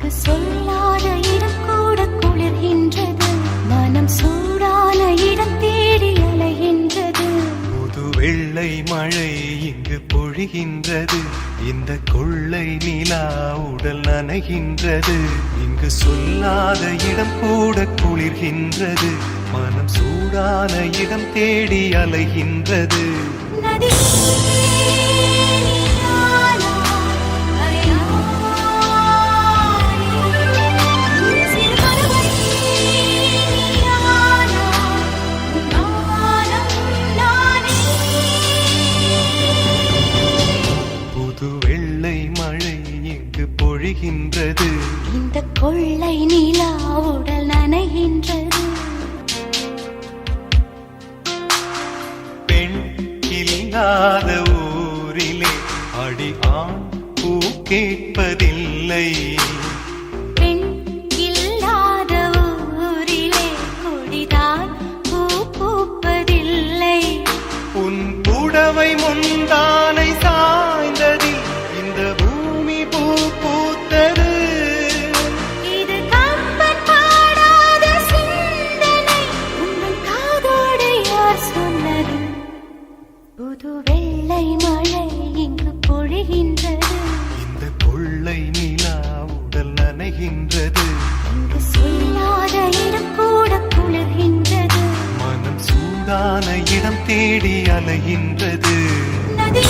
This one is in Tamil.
இங்கு சொல்லாத இடம் கூட குளிர்கின்றது, மனம் சூடான இடம் தேடி அலைகின்றது. புது வெள்ளை மழை இங்கு பொழிகின்றது, இந்த கொள்ளை நிலா உடல் நனைகின்றது. இங்கு சொல்லாத இடம் கூட குளிர்கின்றது, மனம் சூடான இடம் தேடி அலைகின்றது. நதி பொழிகின்றது, இந்த கொள்ளை நிலா உடல் நனைகின்றது. பெண் இல்லாத ஊரிலே அடி ஆண் பூ கேட்பதில்லை. பெண் இல்லாத ஊரிலே கொடிதான் பூ பூப்பதில்லை. உன் புடவை முந்தானை சாய்ந்ததில் இந்த பூமி பூ பூத்தது. இது கம்பன் பாடாத சிந்தனை, உங்கள் காதோடு யார் சொன்னது? புது வெள்ளை மழை இங்கு பொழிகின்றது, இந்த கொள்ளை நிலா உடல் நனைகின்றது. இங்கு சொல்லாத இடம் கூட குளிர்கின்றது, மனம் சூடான இடம் தேடி அலைகின்றது. நதி